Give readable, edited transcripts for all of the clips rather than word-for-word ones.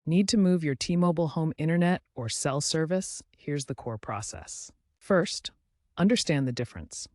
Need to move your T-Mobile home internet or cell service? Here's the core process. First, understand the difference.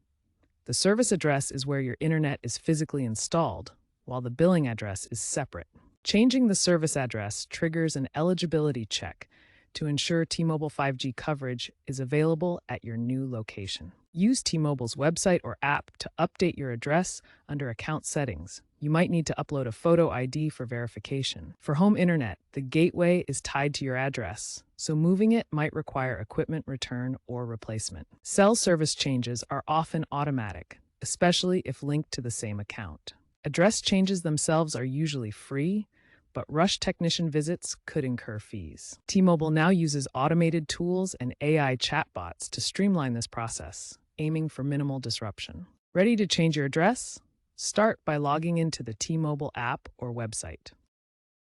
The service address is where your internet is physically installed, while the billing address is separate. Changing the service address triggers an eligibility check to ensure T-Mobile 5G coverage is available at your new location. Use T-Mobile's website or app to update your address under account settings. You might need to upload a photo ID for verification. For home internet, the gateway is tied to your address, so moving it might require equipment return or replacement. Cell service changes are often automatic, especially if linked to the same account. Address changes themselves are usually free, but rush technician visits could incur fees. T-Mobile now uses automated tools and AI chatbots to streamline this process, aiming for minimal disruption. Ready to change your address? Start by logging into the T-Mobile app or website.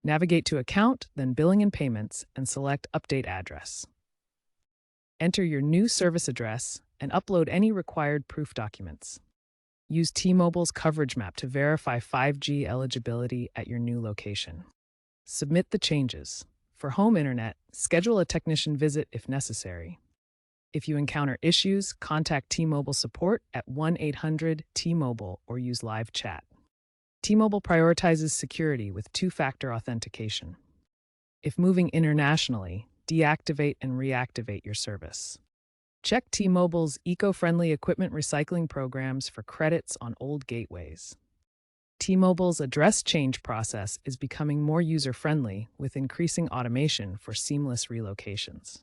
Navigate to Account, then Billing and Payments, and select Update Address. Enter your new service address and upload any required proof documents. Use T-Mobile's coverage map to verify 5G eligibility at your new location. Submit the changes. For home internet, schedule a technician visit if necessary. If you encounter issues, contact T-Mobile support at 1-800-T-Mobile or use live chat. T-Mobile prioritizes security with two-factor authentication. If moving internationally, deactivate and reactivate your service. Check T-Mobile's eco-friendly equipment recycling programs for credits on old gateways. T-Mobile's address change process is becoming more user-friendly with increasing automation for seamless relocations.